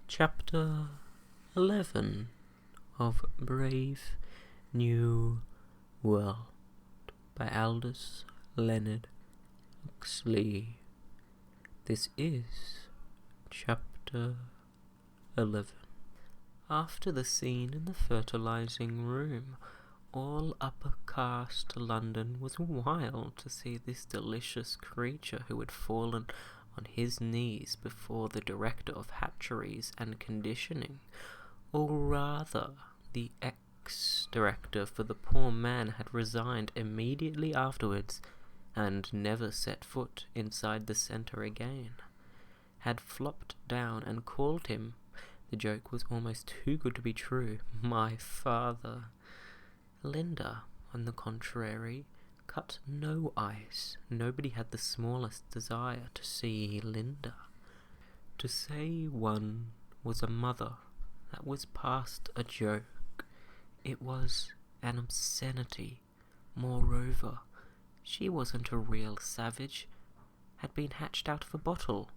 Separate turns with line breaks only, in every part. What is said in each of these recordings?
Chapter 11 of Brave New World by Aldous Huxley. This is Chapter 11. After the scene in the fertilizing room, all upper caste London was wild to see this delicious creature who had fallen on his knees before the director of hatcheries and conditioning, or rather the ex-director, for the poor man had resigned immediately afterwards and never set foot inside the centre again, had flopped down and called him, the joke was almost too good to be true, my father. Linda, on the contrary, cut no ice. Nobody had the smallest desire to see Linda. To say one was a mother, that was past a joke. It was an obscenity. Moreover, she wasn't a real savage, had been hatched out of a bottle,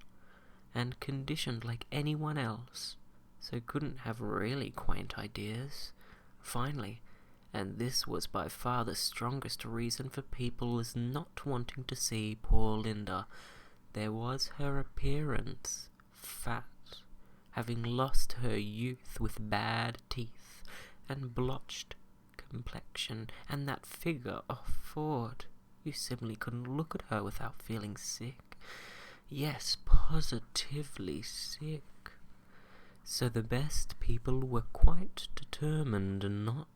and conditioned like anyone else, so couldn't have really quaint ideas. Finally, and this was by far the strongest reason for people's not wanting to see poor Linda, there was her appearance, fat, having lost her youth with bad teeth and blotched complexion, and that figure, oh Ford, you simply couldn't look at her without feeling sick. Yes, positively sick. So the best people were quite determined not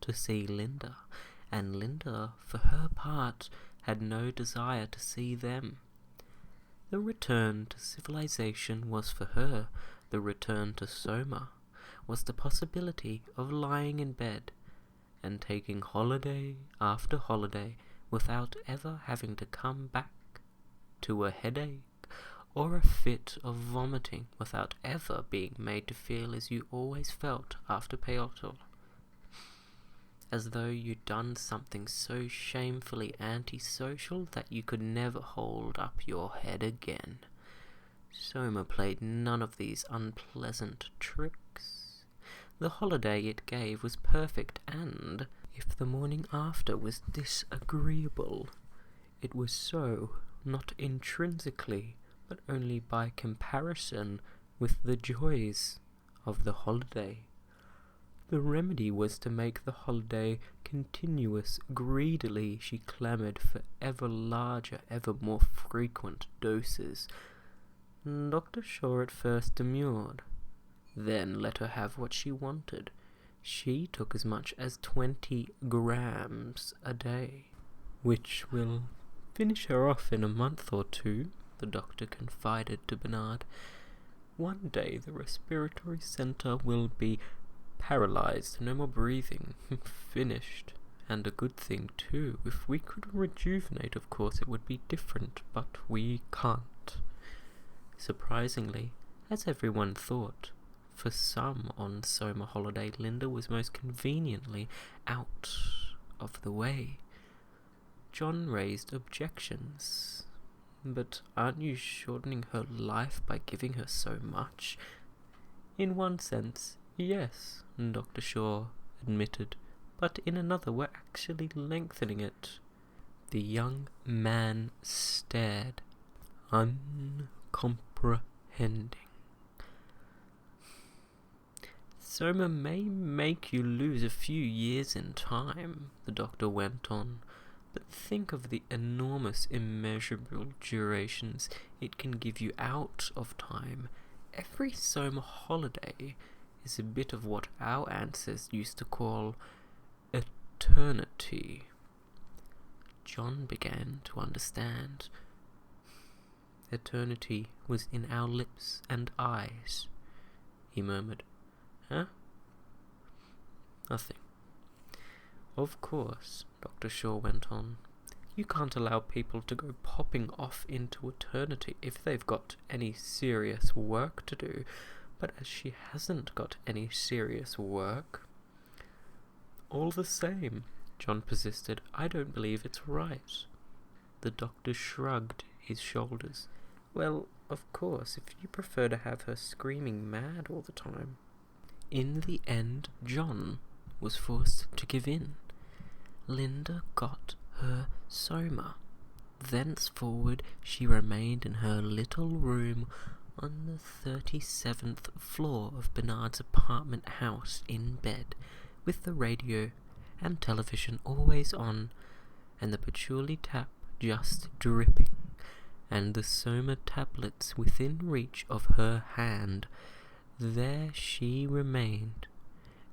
to see Linda, and Linda, for her part, had no desire to see them. The return to civilization was for her, the return to Soma, was the possibility of lying in bed and taking holiday after holiday without ever having to come back to a headache or a fit of vomiting, without ever being made to feel as you always felt after peyote, as though you'd done something so shamefully antisocial that you could never hold up your head again. Soma played none of these unpleasant tricks. The holiday it gave was perfect, and if the morning after was disagreeable, it was so, not intrinsically, but only by comparison with the joys of the holiday. The remedy was to make the holiday continuous. Greedily she clamoured for ever larger, ever more frequent doses. Dr. Shaw at first demurred, then let her have what she wanted. She took as much as 20 grams a day, which will finish her off in a month or two, the doctor confided to Bernard. One day the respiratory centre will be paralyzed, no more breathing, finished, and a good thing too. If we could rejuvenate, of course it would be different, but we can't. Surprisingly, as everyone thought, for some on Soma holiday, Linda was most conveniently out of the way. John raised objections. But aren't you shortening her life by giving her so much? In one sense, yes, Dr. Shaw admitted, but in another we're actually lengthening it. The young man stared, uncomprehending. Soma may make you lose a few years in time, the doctor went on, but think of the enormous, immeasurable durations it can give you out of time. Every Soma holiday is a bit of what our ancestors used to call eternity. John began to understand. Eternity was in our lips and eyes, he murmured. Huh? Nothing. Of course, Dr. Shaw went on, you can't allow people to go popping off into eternity if they've got any serious work to do. But as she hasn't got any serious work... All the same, John persisted, I don't believe it's right. The doctor shrugged his shoulders. Well, of course, if you prefer to have her screaming mad all the time. In the end, John was forced to give in. Linda got her Soma. Thenceforward she remained in her little room on the 37th floor of Bernard's apartment house in bed, with the radio and television always on, and the patchouli tap just dripping, and the Soma tablets within reach of her hand. There she remained,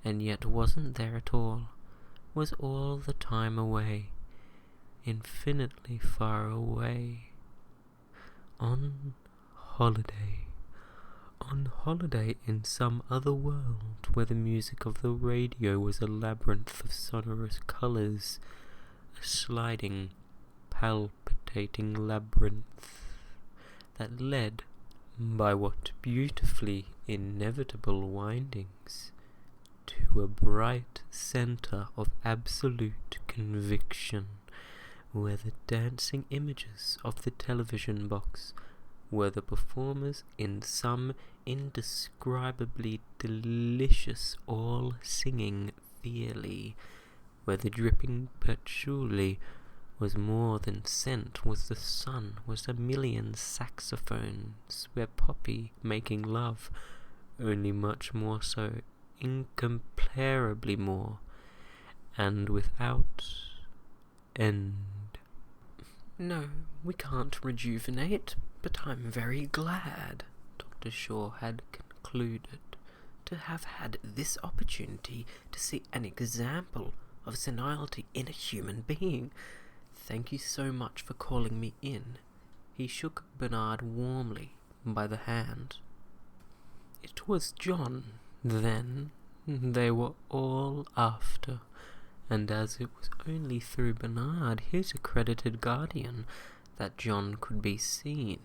and yet wasn't there at all, was all the time away, infinitely far away, on holiday in some other world where the music of the radio was a labyrinth of sonorous colours, a sliding, palpitating labyrinth that led, by what beautifully inevitable windings, to a bright centre of absolute conviction, where the dancing images of the television box were the performers in some indescribably delicious all-singing theory, where the dripping patchouli was more than scent, was the sun, was a million saxophones, where Poppy making love, only much more so, incomparably more, and without end. No, we can't rejuvenate, but I'm very glad, Dr. Shaw had concluded, to have had this opportunity to see an example of senility in a human being. Thank you so much for calling me in. He shook Bernard warmly by the hand. It was John, then, they were all after, and as it was only through Bernard, his accredited guardian, that John could be seen,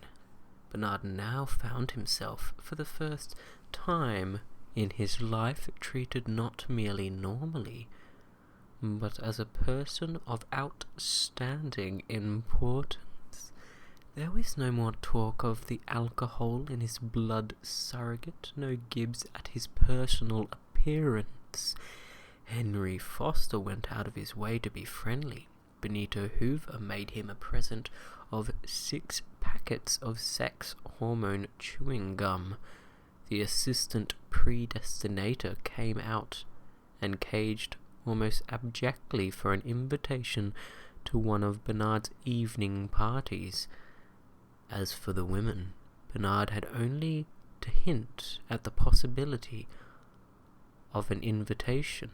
Bernard now found himself, for the first time in his life, treated not merely normally, but as a person of outstanding importance. There was no more talk of the alcohol in his blood surrogate, no gibs at his personal appearance. Henry Foster went out of his way to be friendly. Benito Hoover made him a present of 6 packets of sex hormone chewing gum. The assistant predestinator came out and caged almost abjectly for an invitation to one of Bernard's evening parties. As for the women, Bernard had only to hint at the possibility of an invitation,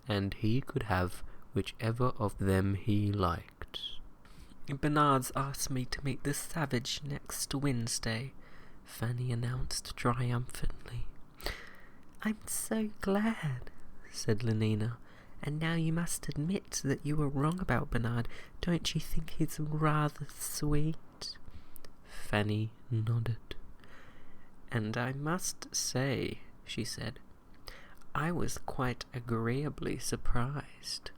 and he could have whichever of them he liked. Bernard's asked me to meet the savage next Wednesday, Fanny announced triumphantly. I'm so glad, said Lenina. And now you must admit that you were wrong about Bernard. Don't you think he's rather sweet? Fanny nodded. And I must say, she said, I was quite agreeably surprised.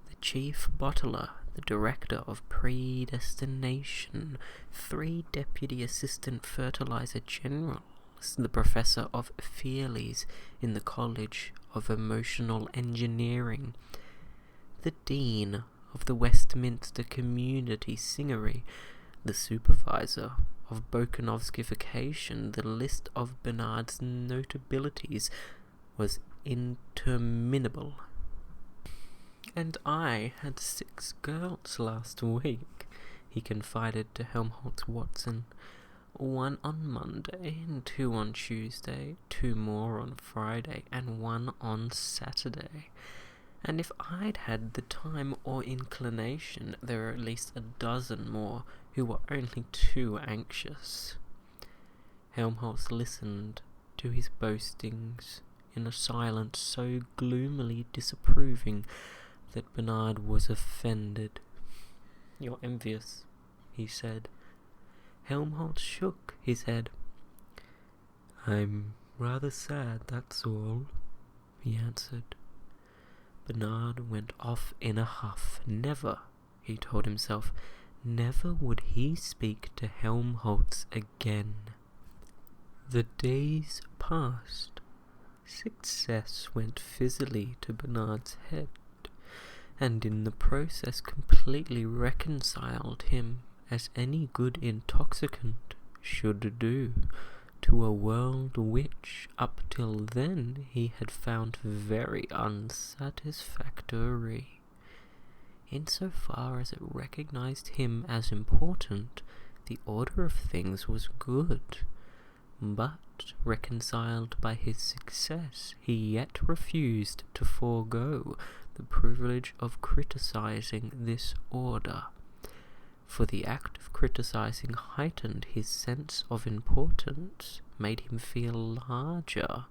The chief bottler, the director of predestination, 3 deputy assistant fertilizer generals, the professor of Fearleys in the College of Emotional Engineering, the dean of the Westminster Community Singery, the supervisor of Bokanovskification. The list of Bernard's notabilities was interminable. And I had 6 girls last week, he confided to Helmholtz Watson. 1 on Monday, and 2 on Tuesday, 2 more on Friday, and 1 on Saturday. And if I'd had the time or inclination, there are at least a dozen more who were only too anxious. Helmholtz listened to his boastings in a silence so gloomily disapproving that Bernard was offended. You're envious, he said. Helmholtz shook his head. I'm rather sad, that's all, he answered. Bernard went off in a huff. Never, he told himself, Never would he speak to Helmholtz again. The days passed. Success went fizzily to Bernard's head, and in the process completely reconciled him, as any good intoxicant should do, to a world which, up till then, he had found very unsatisfactory. Insofar as it recognized him as important, the order of things was good, but, reconciled by his success, he yet refused to forego the privilege of criticizing this order, for the act of criticizing heightened his sense of importance, made him feel larger.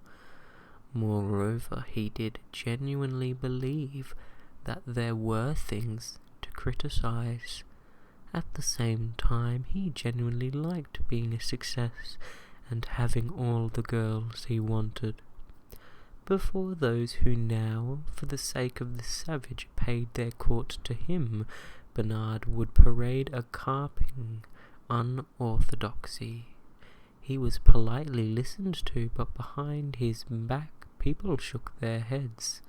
Moreover, he did genuinely believe that there were things to criticize. At the same time, he genuinely liked being a success and having all the girls he wanted. Before those who now, for the sake of the savage, paid their court to him, Bernard would parade a carping unorthodoxy. He was politely listened to, but behind his back people shook their heads.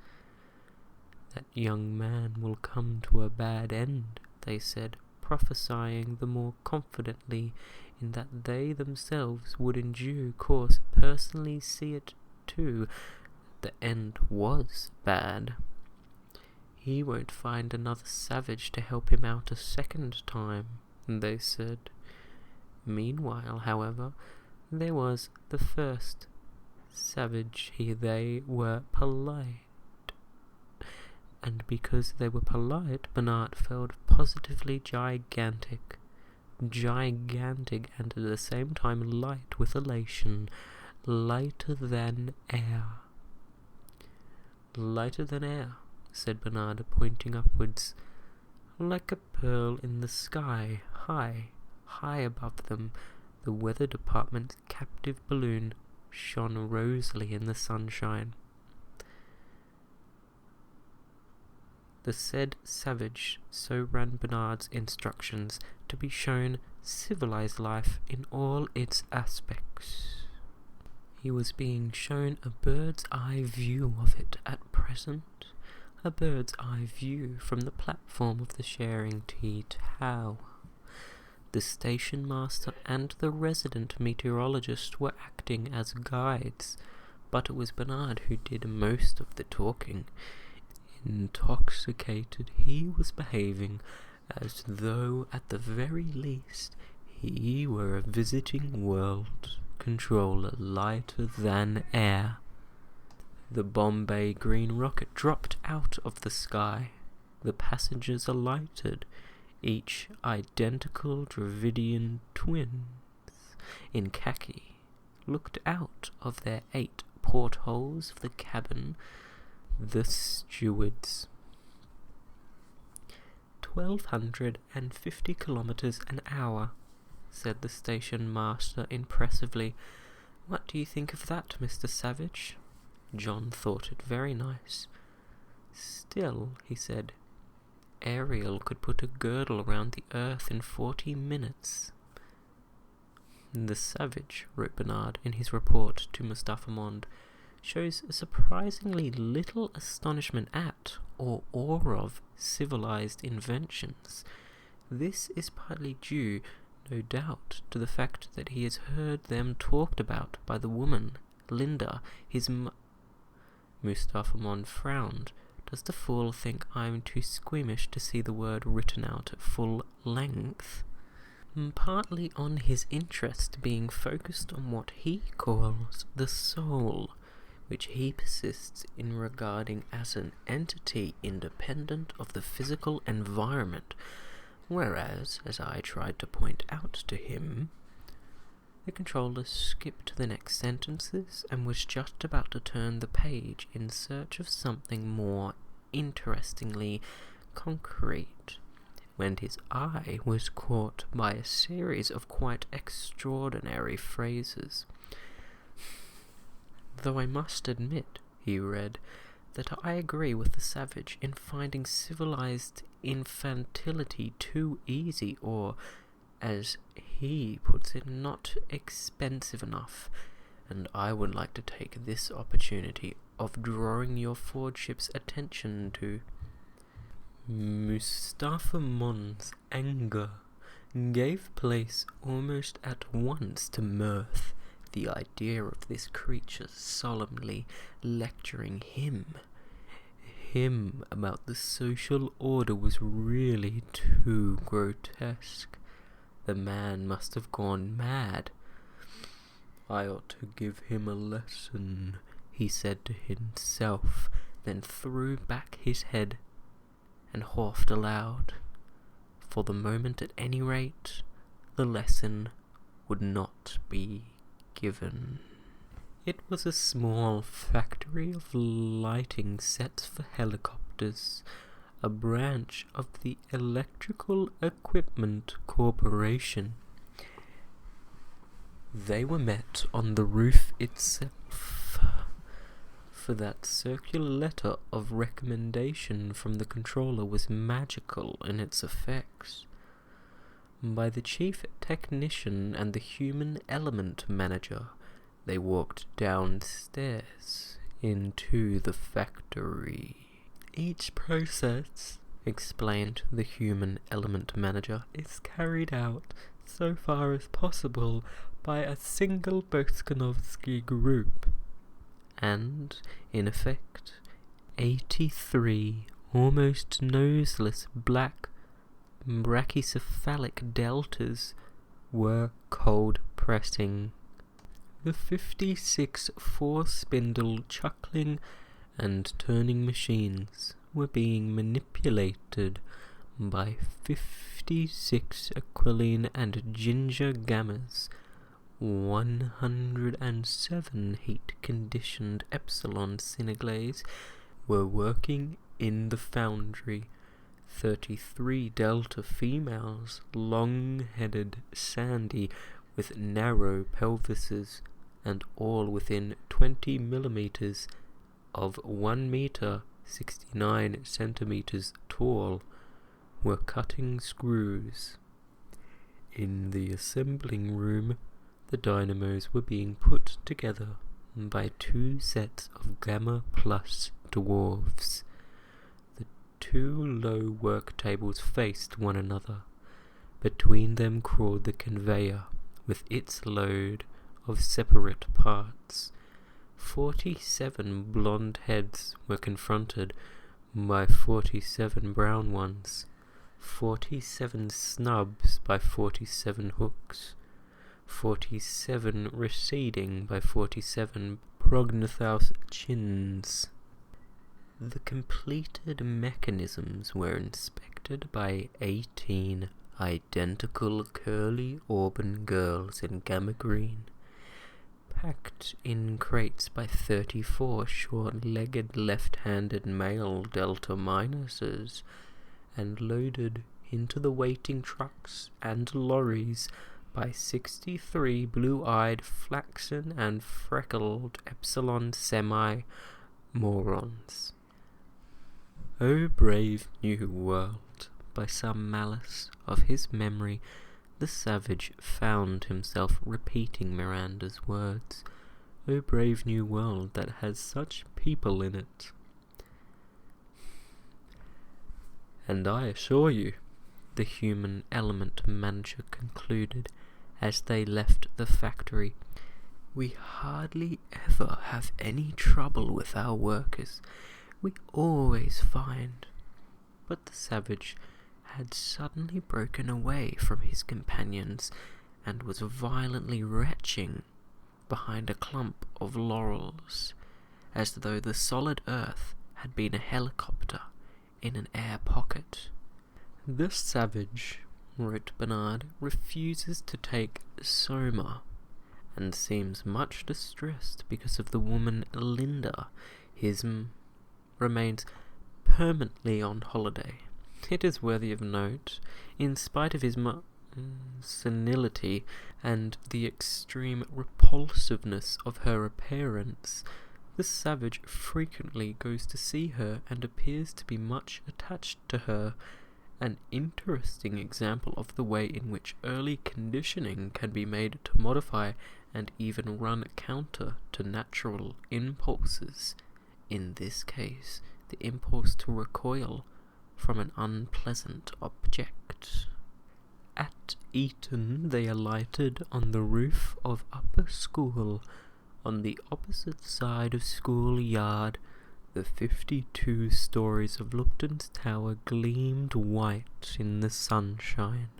"That young man will come to a bad end," they said, prophesying the more confidently in that they themselves would in due course personally see it too. The end was bad. "He won't find another savage to help him out a second time," they said. Meanwhile, however, there was the first savage. They were polite. And because they were polite, Bernard felt positively gigantic, and at the same time light with elation, lighter than air. "Lighter than air," said Bernard, pointing upwards, "like a pearl in the sky, high above them." The weather department's captive balloon shone rosily in the sunshine. The said savage, so ran Bernard's instructions, to be shown civilized life in all its aspects. He was being shown a bird's-eye view of it at present, a bird's-eye view from the platform of the Sharing Tea Tower. The station master and the resident meteorologist were acting as guides, but it was Bernard who did most of the talking. Intoxicated, he was behaving as though, at the very least, he were a visiting world controller lighter than air. The Bombay green rocket dropped out of the sky. The passengers alighted, each identical Dravidian twins in khaki, looked out of their 8 portholes of the cabin. The stewards. 1,250 kilometers an hour, said the station master impressively. "What do you think of that, Mr. Savage?" John thought it very nice. "Still," he said, "Ariel could put a girdle around the earth in 40 minutes. "The savage," wrote Bernard in his report to Mustapha Mond, "shows surprisingly little astonishment at or awe of civilized inventions. This is partly due, no doubt, to the fact that he has heard them talked about by the woman, Linda, his Mustapha Mond frowned. Does the fool think I'm too squeamish to see the word written out at full length? Partly on his interest being focused on what he calls the soul, which he persists in regarding as an entity independent of the physical environment, whereas, as I tried to point out to him..." The controller skipped the next sentences and was just about to turn the page in search of something more interestingly concrete, when his eye was caught by a series of quite extraordinary phrases. "Though I must admit," he read, that I agree with the savage in finding civilized infantility too easy, or, as he puts it, not expensive enough, and I would like to take this opportunity of drawing your lordship's attention to Mustafa Mon's anger gave place almost at once to mirth. The idea of this creature solemnly lecturing him about the social order was really too grotesque. The man must have gone mad. I ought to give him a lesson, he said to himself, then threw back his head and huffed aloud. For the moment, at any rate, the lesson would not be given. It was a small factory of lighting sets for helicopters, a branch of the Electrical Equipment Corporation. They were met on the roof itself, for that circular letter of recommendation from the controller was magical in its effects. By the chief technician and the human element manager, they walked downstairs into the factory. Each process, explained the human element manager, is carried out so far as possible by a single Boskanovsky group. And, in effect, 83 almost noseless black brachycephalic deltas were cold pressing. The 56 four-spindle chuckling and turning machines were being manipulated by 56 aquiline and ginger gammas. 107 heat-conditioned epsilon cineglays were working in the foundry. 33 delta females, long-headed, sandy, with narrow pelvises, and all within 20 millimeters of 1 meter 69 centimeters tall, were cutting screws. In the assembling room, the dynamos were being put together by 2 sets of Gamma Plus dwarves. The 2 low work tables faced one another. Between them crawled the conveyor, with its load of separate parts. 47 blonde heads were confronted by 47 brown ones, 47 snubs by 47 hooks, 47 receding by 47 prognathous chins. The completed mechanisms were inspected by 18 identical curly auburn girls in gamma green, packed in crates by 34 short-legged left-handed male delta minuses, and loaded into the waiting trucks and lorries by 63 blue-eyed, flaxen and freckled epsilon semi-morons. O brave new world, by some malice of his memory, the savage found himself repeating Miranda's words. O brave new world that has such people in it. And I assure you, the human element manager concluded as they left the factory, we hardly ever have any trouble with our workers. We always find. But the savage had suddenly broken away from his companions and was violently retching behind a clump of laurels, as though the solid earth had been a helicopter in an air pocket. This savage, wrote Bernard, refuses to take Soma, and seems much distressed because of the woman Linda. His remains permanently on holiday. It is worthy of note, in spite of his senility and the extreme repulsiveness of her appearance, The savage frequently goes to see her and appears to be much attached to her, an interesting example of the way in which early conditioning can be made to modify and even run counter to natural impulses, in this case the impulse to recoil from an unpleasant object. At Eton they alighted on the roof of upper school. On the opposite side of school yard, the 52 stories of Lupton's Tower gleamed white in the sunshine.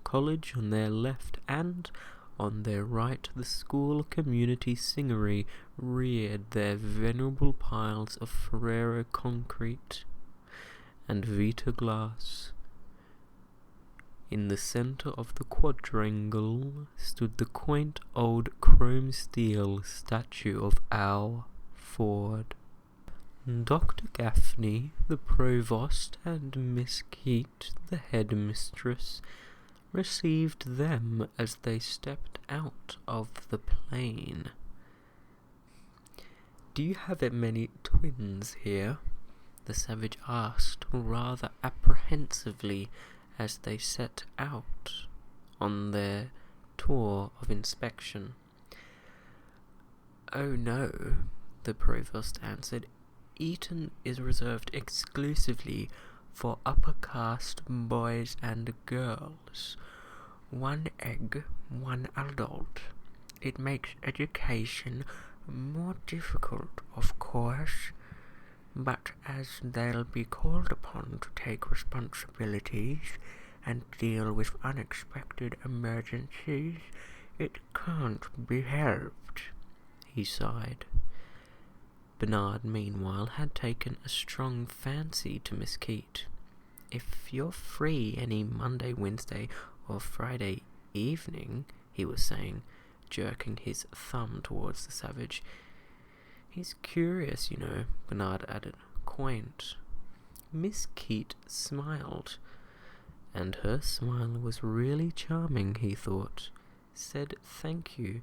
College on their left, and on their right the school community singery reared their venerable piles of Ferrero concrete and Vita glass. In the centre of the quadrangle stood the quaint old chrome steel statue of Al Ford. Dr. Gaffney, the provost, and Miss Keat, the headmistress, received them as they stepped out of the plane. "Do you have many twins here?" the savage asked rather apprehensively as they set out on their tour of inspection. "Oh no," the provost answered. "Eton is reserved exclusively for upper caste boys and girls. 1 egg, 1 adult. It makes education more difficult, of course, but as they'll be called upon to take responsibilities and deal with unexpected emergencies, it can't be helped," he sighed. Bernard, meanwhile, had taken a strong fancy to Miss Keat. "If you're free any Monday, Wednesday, or Friday evening," he was saying, jerking his thumb towards the savage. "He's curious, you know," Bernard added. "Quaint." Miss Keat smiled, and her smile was really charming, he thought, said thank you,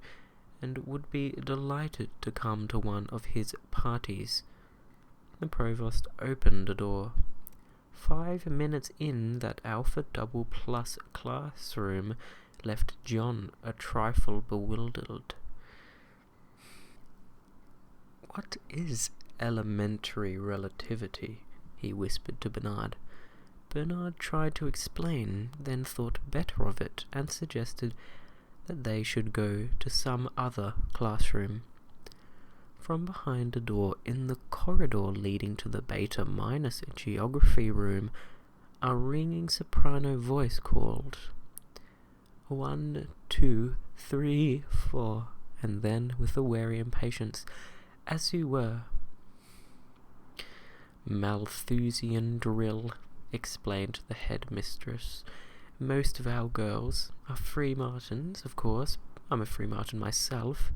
and would be delighted to come to one of his parties. The provost opened a door. 5 minutes in, that Alpha Double Plus classroom left John a trifle bewildered. "What is elementary relativity?" he whispered to Bernard. Bernard tried to explain, then thought better of it, and suggested that they should go to some other classroom. From behind a door in the corridor leading to the Beta Minus geography room, a ringing soprano voice called, 1, 2, 3, 4, and then, with a wary impatience, "As you were." "Malthusian drill," explained the headmistress. "Most of our girls are free martins, of course. I'm a free martin myself."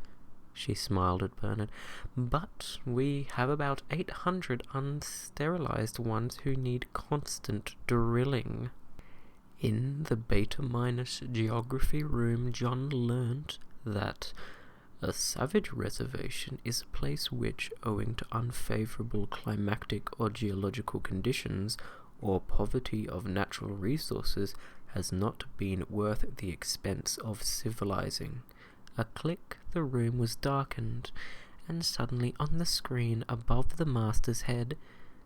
She smiled at Bernard. "But we have about 800 unsterilized ones who need constant drilling." In the Beta Minus geography room, John learnt that a savage reservation is a place which, owing to unfavorable climatic or geological conditions, or poverty of natural resources, has not been worth the expense of civilizing. A click, the room was darkened, and suddenly on the screen above the master's head,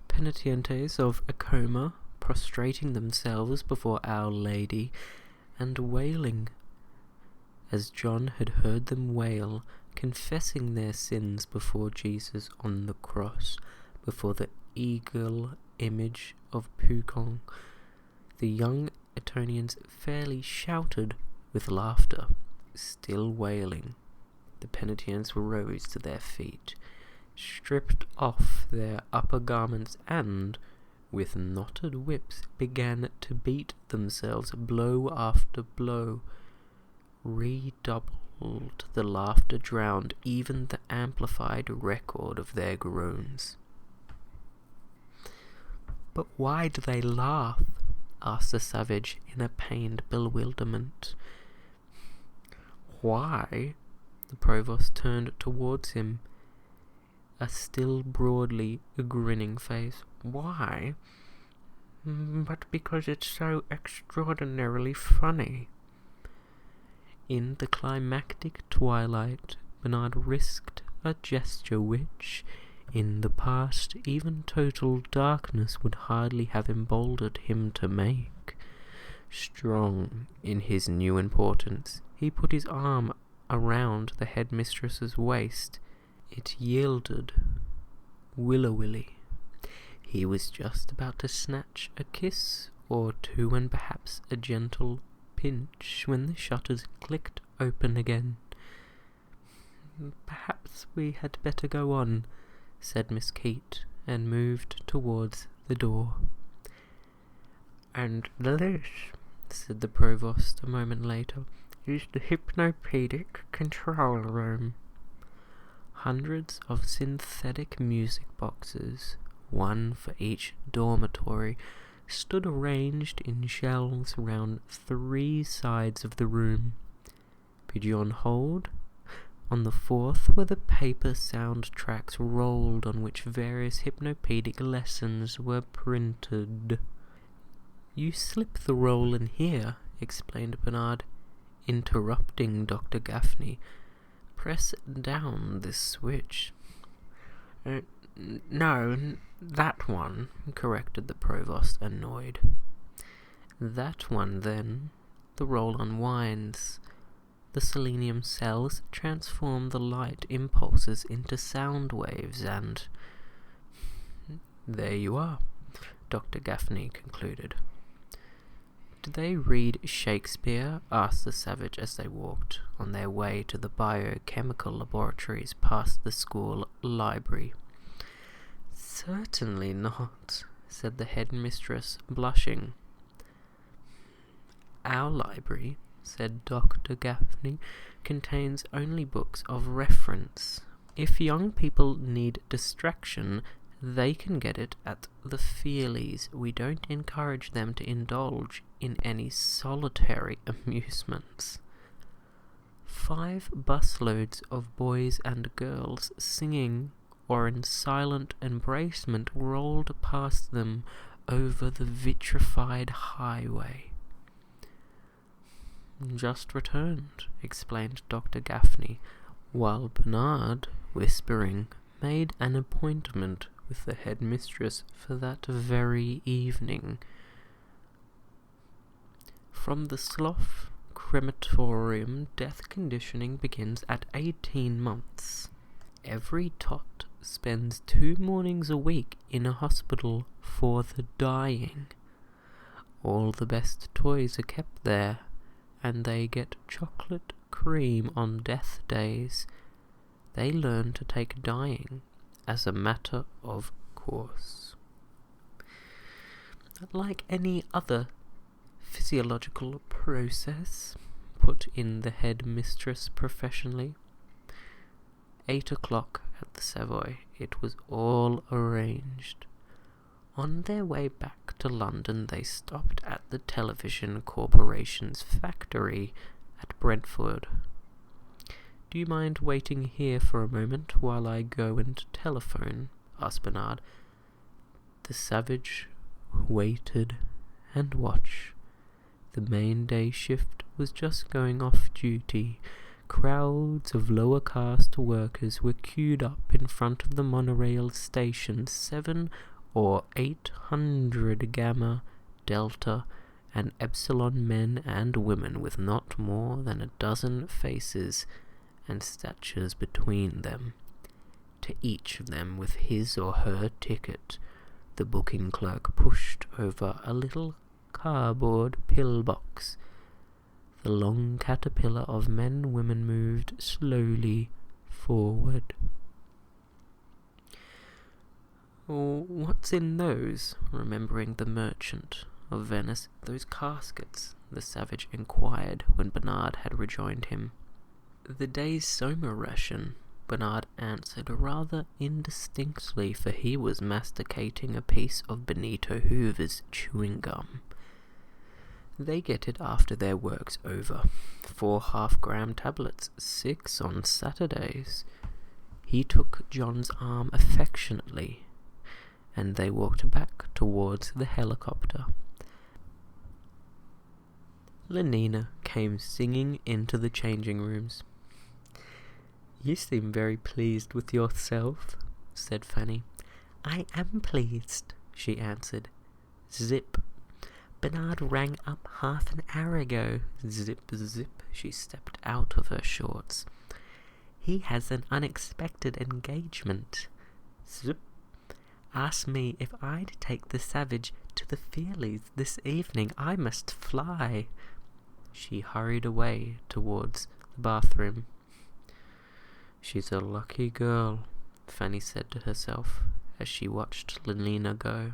penitentes of a coma prostrating themselves before Our Lady, and wailing, as John had heard them wail, confessing their sins before Jesus on the cross, before the eagle image of Pukong. The young Etonians fairly shouted with laughter. Still wailing, the penitents rose to their feet, stripped off their upper garments, and, with knotted whips, began to beat themselves blow after blow. Redoubled, the laughter drowned even the amplified record of their groans. "But why do they laugh?" asked the savage in a pained bewilderment. "Why?" The provost turned towards him. a still broadly grinning face. "Why? But because it's so extraordinarily funny." In the climactic twilight, Bernard risked a gesture which, in the past, even total darkness would hardly have emboldened him to make. Strong in his new importance, he put his arm around the headmistress's waist. It yielded willow-willy. He was just about to snatch a kiss or two and perhaps a gentle pinch when the shutters clicked open again. "Perhaps we had better go on," said Miss Keat, and moved towards the door. "And this," said the Provost a moment later, "is the hypnopedic control room." Hundreds of synthetic music boxes, one for each dormitory, stood arranged in shelves round 3 sides of the room. Pigeonholed, on the 4th were the paper soundtracks rolled on which various hypnopedic lessons were printed. "You slip the roll in here," explained Bernard, interrupting Dr. Gaffney. "Press down this switch." "No, that one," corrected the Provost, annoyed. "That one, then." The roll unwinds. The selenium cells transform the light impulses into sound waves, and there you are, Dr. Gaffney concluded. "Do they read Shakespeare?" asked the Savage as they walked on their way to the biochemical laboratories past the school library. "Certainly not," said the headmistress, blushing. "Our library," said Dr. Gaffney, "contains only books of reference. If young people need distraction, they can get it at the Feelies. We don't encourage them to indulge in any solitary amusements." 5 busloads of boys and girls singing or in silent embracement rolled past them over the vitrified highway. "Just returned," explained Dr. Gaffney, while Bernard, whispering, made an appointment with the headmistress for that very evening. From the Slough crematorium, death conditioning begins at 18 months. Every tot spends 2 mornings a week in a hospital for the dying. All the best toys are kept there, and they get chocolate cream on death days. They learn to take dying as a matter of course. "Like any other physiological process," put in the headmistress professionally. 8 o'clock at the Savoy. It was all arranged. On their way back to London, they stopped at the Television Corporation's factory at Brentford. "Do you mind waiting here for a moment while I go and telephone?" asked Bernard. The Savage waited and watched. The main day shift was just going off duty. Crowds of lower caste workers were queued up in front of the monorail station. 700 or 800 Gamma, Delta, and Epsilon men and women with not more than a dozen faces and statures between them. To each of them with his or her ticket, the booking clerk pushed over a little cardboard pillbox. The long caterpillar of men and women moved slowly forward. "What's in those?" remembering the Merchant of Venice. "Those caskets?" the Savage inquired when Bernard had rejoined him. "The day's Somer ration," Bernard answered rather indistinctly, for he was masticating a piece of Benito Hoover's chewing gum. "They get it after their work's over. 4 half-gram tablets, 6 on Saturdays. He took John's arm affectionately, and they walked back towards the helicopter. Lenina came singing into the changing rooms. "You seem very pleased with yourself," said Fanny. "I am pleased," she answered. Zip. "Bernard rang up half an hour ago." Zip, zip. She stepped out of her shorts. "He has an unexpected engagement." Zip. "Asked me if I'd take the Savage to the Feelies this evening. I must fly." She hurried away towards the bathroom. "She's a lucky girl," Fanny said to herself as she watched Lenina go.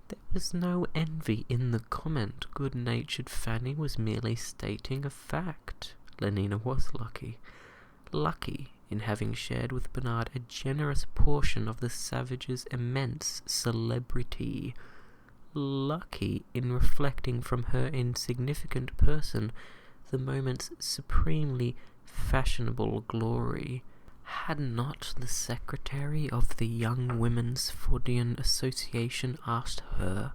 There was no envy in the comment. Good-natured Fanny was merely stating a fact. Lenina was lucky. Lucky in having shared with Bernard a generous portion of the Savage's immense celebrity. Lucky in reflecting from her insignificant person the moment's supremely fashionable glory. Had not the secretary of the Young Women's Fordian Association asked her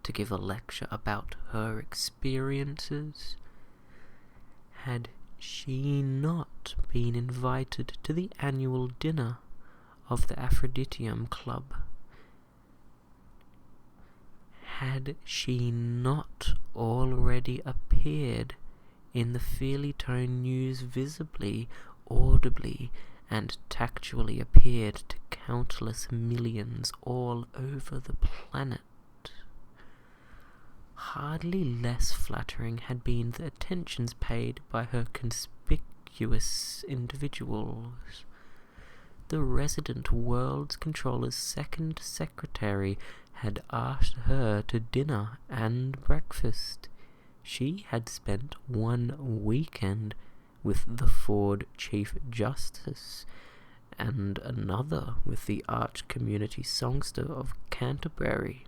to give a lecture about her experiences? Had she not been invited to the annual dinner of the Aphroditium Club? Had she not already appeared in the Feelytone news visibly, audibly, and tactually appeared to countless millions all over the planet? Hardly less flattering had been the attentions paid by her conspicuous individuals. The resident World's Controller's second secretary had asked her to dinner and breakfast. She had spent one weekend with the Ford Chief Justice, and another with the arch-community songster of Canterbury.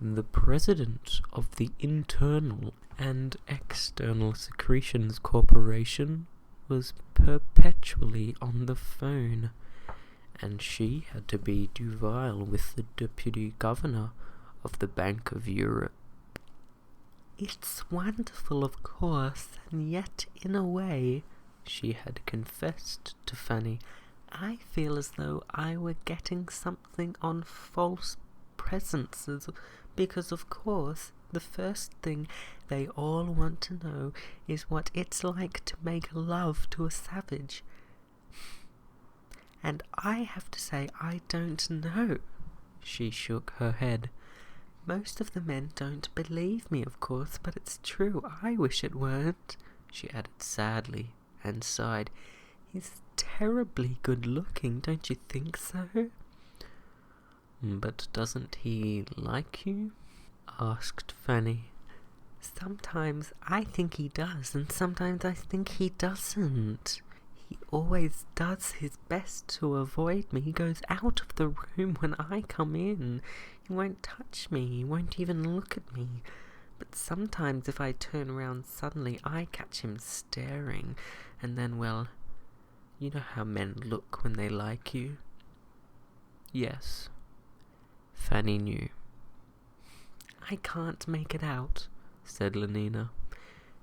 The president of the Internal and External Secretions Corporation was perpetually on the phone, and she had to be Duval with the deputy governor of the Bank of Europe. "It's wonderful, of course, and yet, in a way," she had confessed to Fanny, "I feel as though I were getting something on false presences, because, of course, the first thing they all want to know is what it's like to make love to a savage. And I have to say I don't know." She shook her head. "Most of the men don't believe me, of course, but it's true. I wish it weren't," she added sadly, and sighed. "He's terribly good-looking, don't you think so?" "But doesn't he like you?" asked Fanny. "Sometimes I think he does, and sometimes I think he doesn't. He always does his best to avoid me. He goes out of the room when I come in. He won't touch me, he won't even look at me. But sometimes if I turn around suddenly, I catch him staring, and then, well, you know how men look when they like you." Yes, Fanny knew. "I can't make it out," said Lenina.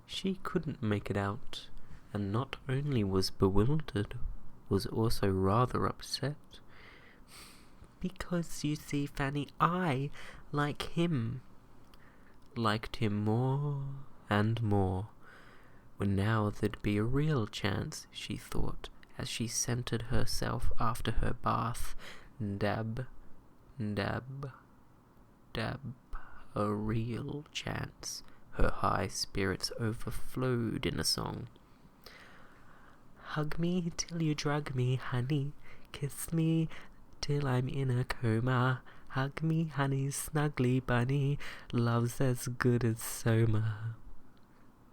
She couldn't make it out, and not only was bewildered, was also rather upset. "Because, you see, Fanny, I like him." Liked him more and more. Well, now there'd be a real chance, she thought, as she centered herself after her bath. Dab, dab, dab. A real chance. Her high spirits overflowed in a song. "Hug me till you drug me, honey. Kiss me till I'm in a coma. Hug me, honey, snugly bunny. Love's as good as Soma."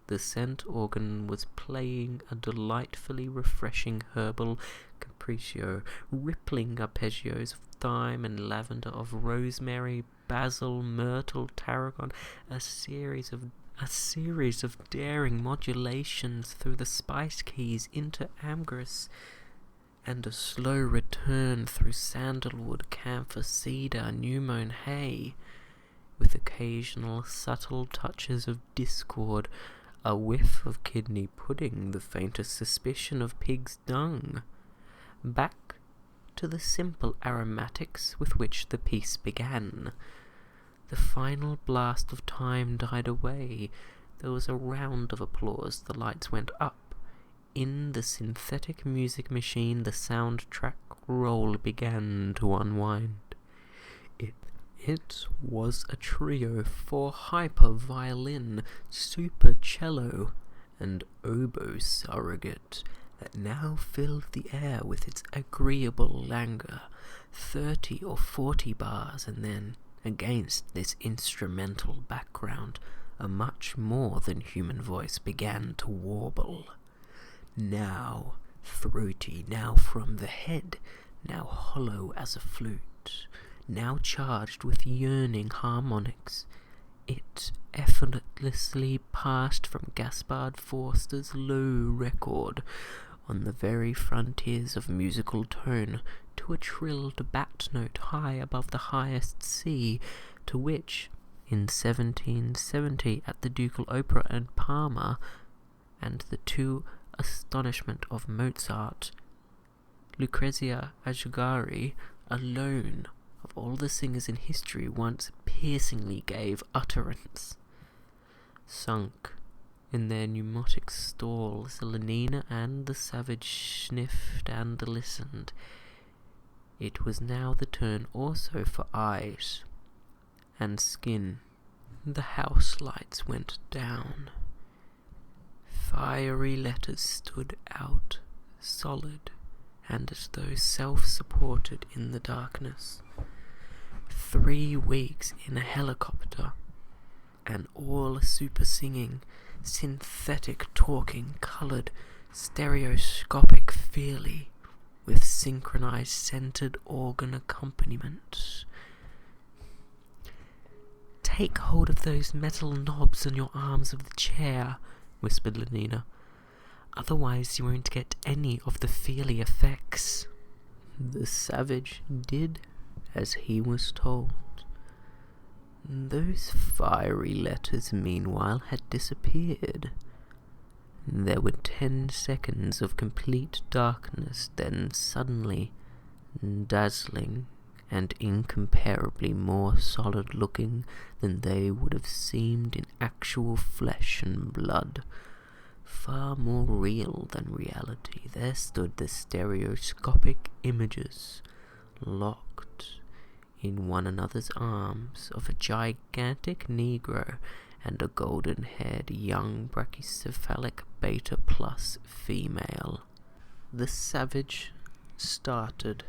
The scent organ was playing a delightfully refreshing herbal capriccio, rippling arpeggios of thyme and lavender, of rosemary, basil, myrtle, tarragon, a series of daring modulations through the spice keys into ambergris, and a slow return through sandalwood, camphor, cedar, new-mown hay, with occasional subtle touches of discord, a whiff of kidney pudding, the faintest suspicion of pig's dung. Back to the simple aromatics with which the piece began. The final blast of time died away. There was a round of applause. The lights went up. In the synthetic music machine, the soundtrack roll began to unwind. It was a trio for hyper violin, super cello, and oboe surrogate that now filled the air with its agreeable languor. 30 or 40 bars, and then, against this instrumental background, a much more than human voice began to warble. Now throaty, now from the head, now hollow as a flute, now charged with yearning harmonics. It effortlessly passed from Gaspard Forster's low record on the very frontiers of musical tone to a trilled bat note high above the highest C, to which, in 1770 at the Ducal Opera and Parma, and the two astonishment of Mozart, Lucrezia Ajugari alone of all the singers in history once piercingly gave utterance. Sunk in their pneumatic stalls, Lenina and the savage sniffed and listened. It was now the turn also for eyes and skin. The house lights went down. Fiery letters stood out, solid and as though self-supported in the darkness. 3 weeks in a helicopter, and all super singing, synthetic talking, coloured, stereoscopic feely, with synchronized centered organ accompaniment. "Take hold of those metal knobs on your arms of the chair," whispered Lenina. "Otherwise you won't get any of the feely effects." The savage did as he was told. Those fiery letters meanwhile had disappeared. There were 10 seconds of complete darkness, then suddenly, dazzling and incomparably more solid-looking than they would have seemed in actual flesh and blood, far more real than reality, there stood the stereoscopic images, locked in one another's arms, of a gigantic Negro and a golden-haired young brachycephalic beta plus female. The savage started.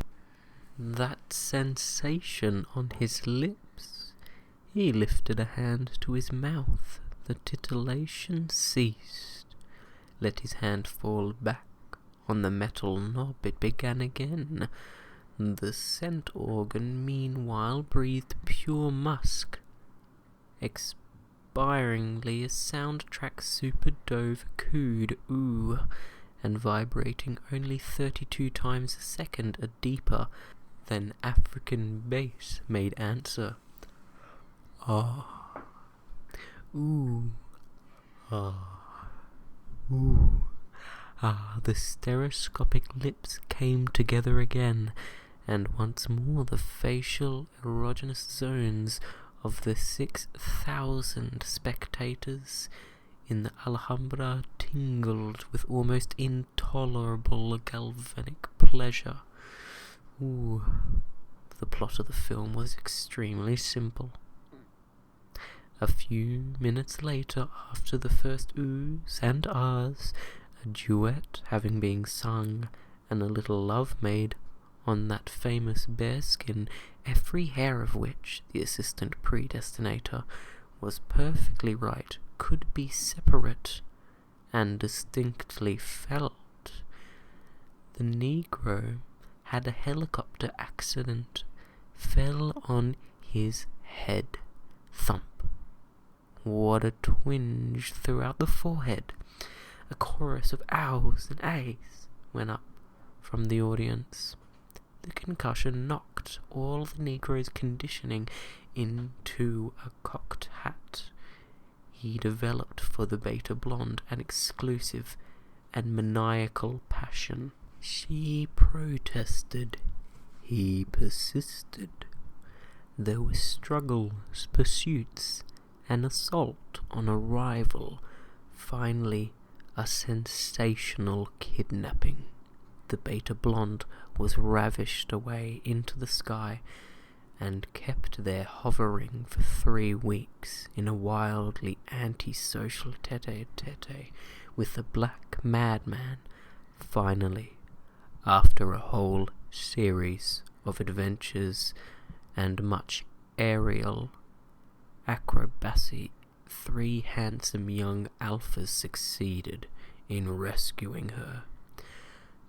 That sensation on his lips. He lifted a hand to his mouth. The titillation ceased. Let his hand fall back on the metal knob. It began again. The scent organ meanwhile breathed pure musk. Expiringly a soundtrack super dove cooed ooh, and vibrating only 32 times a second, a deeper than African bass made answer. Ah, ooh, ah, ooh. Ah, the stereoscopic lips came together again, and once more the facial erogenous zones of the 6,000 spectators in the Alhambra tingled with almost intolerable galvanic pleasure. Ooh. The plot of the film was extremely simple. A few minutes later, after the first oohs and ahs, a duet having been sung, and a little love made on that famous bearskin, every hair of which the assistant predestinator was perfectly right, could be separate and distinctly felt. The Negro had a helicopter accident, fell on his head. Thump. What a twinge throughout the forehead. A chorus of ows and a's went up from the audience. The concussion knocked all the Negro's conditioning into a cocked hat. He developed for the beta blonde an exclusive and maniacal passion. She protested. He persisted. There were struggles, pursuits, an assault on a rival. Finally, a sensational kidnapping. The beta blonde was ravished away into the sky and kept there hovering for 3 weeks in a wildly antisocial tete-a-tete with the black madman. Finally, after a whole series of adventures and much aerial acrobacy, 3 handsome young alphas succeeded in rescuing her.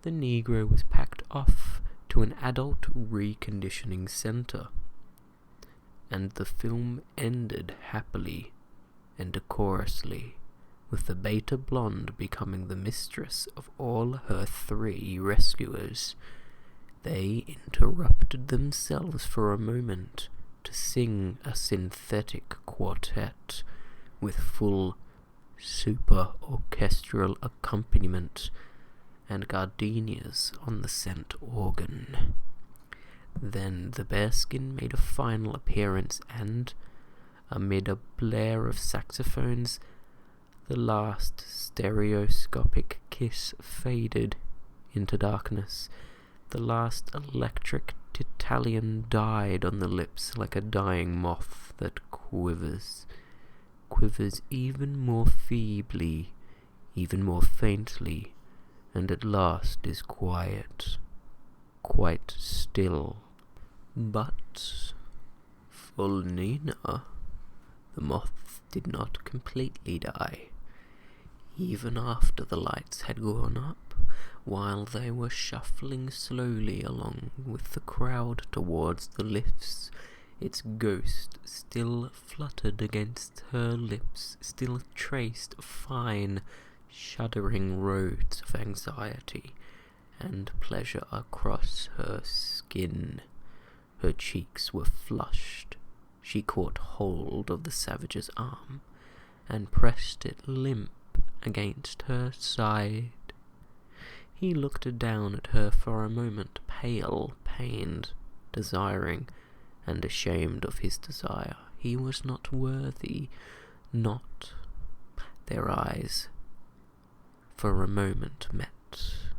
The Negro was packed off to an adult reconditioning center, and the film ended happily and decorously, with the beta blonde becoming the mistress of all her 3 rescuers. They interrupted themselves for a moment to sing a synthetic quartet with full super orchestral accompaniment and gardenias on the scent organ. Then the bearskin made a final appearance, and, amid a blare of saxophones, the last stereoscopic kiss faded into darkness. The last electric titalion died on the lips like a dying moth that quivers even more feebly, even more faintly, and at last is quiet, quite still. But for Nina, the moth did not completely die. Even after the lights had gone up, while they were shuffling slowly along with the crowd towards the lifts, its ghost still fluttered against her lips, still traced fine, shuddering roads of anxiety and pleasure across her skin. Her cheeks were flushed. She caught hold of the savage's arm and pressed it limp against her side. He looked down at her for a moment, pale, pained, desiring, and ashamed of his desire. He was not worthy, not. Their eyes for a moment met.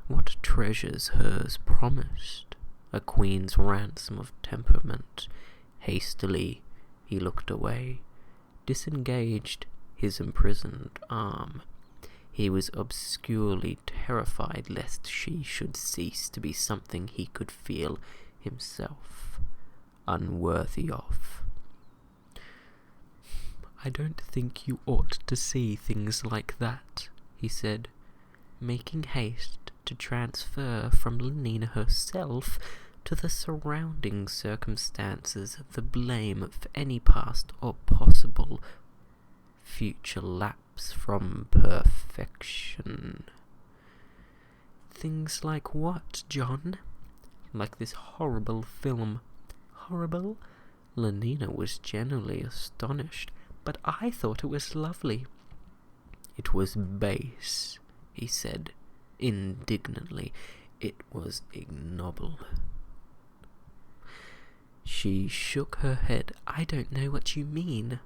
What treasures hers promised! A queen's ransom of temperament. Hastily he looked away, disengaged his imprisoned arm. He was obscurely terrified lest she should cease to be something he could feel himself unworthy of. "I don't think you ought to see things like that," he said, making haste to transfer from Nina herself to the surrounding circumstances the blame for any past or possible future lapse from perfection. "Things like what, John?" "Like this horrible film." "Horrible?" Lenina was genuinely astonished. "But I thought it was lovely." "It was base," he said indignantly. "It was ignoble." She shook her head. "I don't know what you mean."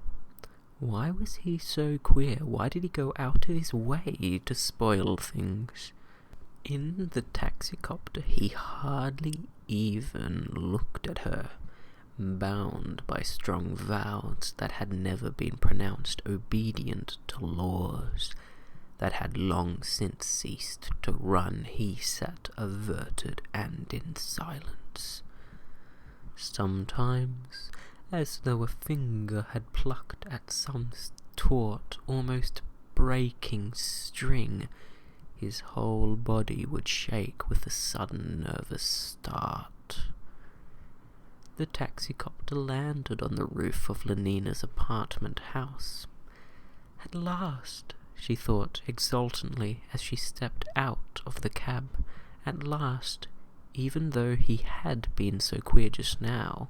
Why was he so queer? Why did he go out of his way to spoil things? In the taxicopter he hardly even looked at her, bound by strong vows that had never been pronounced, obedient to laws that had long since ceased to run. He sat averted and in silence. Sometimes, as though a finger had plucked at some taut, almost breaking string, his whole body would shake with a sudden nervous start. The taxicopter landed on the roof of Lenina's apartment house. "At last," she thought exultantly as she stepped out of the cab At last, even though he had been so queer just now,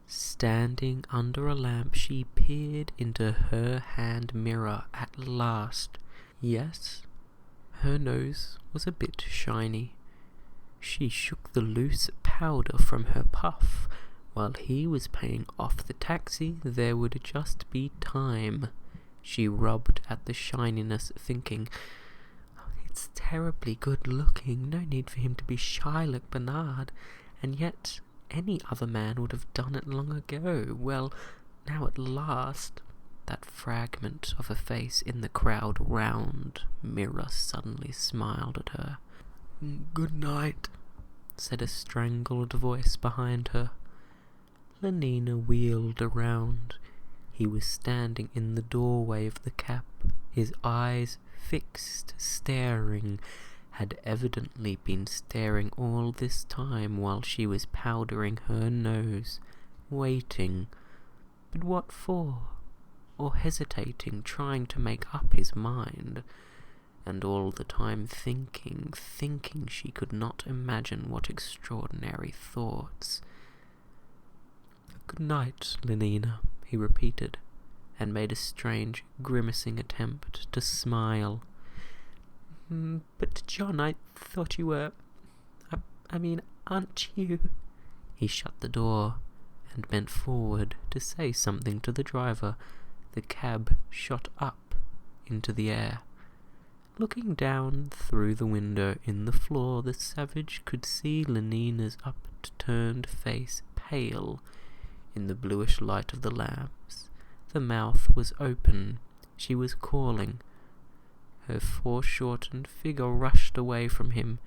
standing under a lamp, she peered into her hand mirror at last. Yes, her nose was a bit shiny. She shook the loose powder from her puff. While he was paying off the taxi, there would just be time. She rubbed at the shininess, thinking, "It's terribly good looking, no need for him to be shy like Bernard, and yet any other man would have done it long ago." Well, now at last, that fragment of a face in the crowd-round mirror suddenly smiled at her. "Good night," said a strangled voice behind her. Lenina wheeled around. He was standing in the doorway of the cab, his eyes fixed, staring, had evidently been staring all this time while she was powdering her nose, waiting. But what for? Or hesitating, trying to make up his mind, and all the time thinking she could not imagine what extraordinary thoughts. "Good night, Lenina," he repeated, and made a strange, grimacing attempt to smile. "But John, I thought you were... I mean, aren't you..." He shut the door and bent forward to say something to the driver. The cab shot up into the air. Looking down through the window in the floor, the savage could see Lenina's upturned face pale in the bluish light of the lamps. The mouth was open. She was calling. Her foreshortened figure rushed away from him.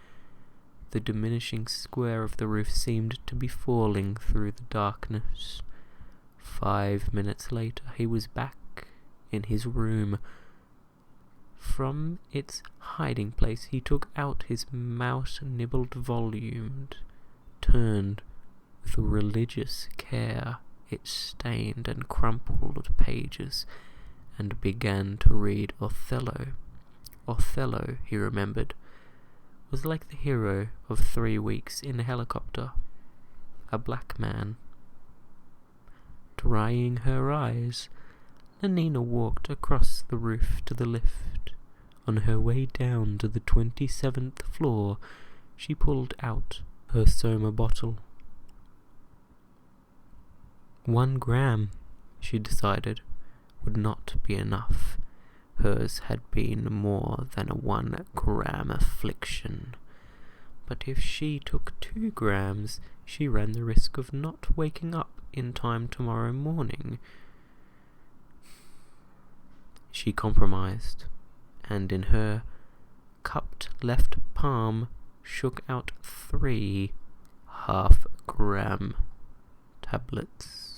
The diminishing square of the roof seemed to be falling through the darkness. 5 minutes later, he was back in his room. From its hiding place, he took out his mouse-nibbled volume, turned with religious care its stained and crumpled pages, and began to read Othello. Othello, he remembered, was like the hero of 3 Weeks in a Helicopter, a black man. Drying her eyes, Lenina walked across the roof to the lift. On her way down to the 27th floor, she pulled out her Soma bottle. 1 gram, she decided, would not be enough. Hers had been more than a 1 gram affliction. But if she took 2 grams, she ran the risk of not waking up in time tomorrow morning. She compromised, and in her cupped left palm shook out 3 half-gram tablets.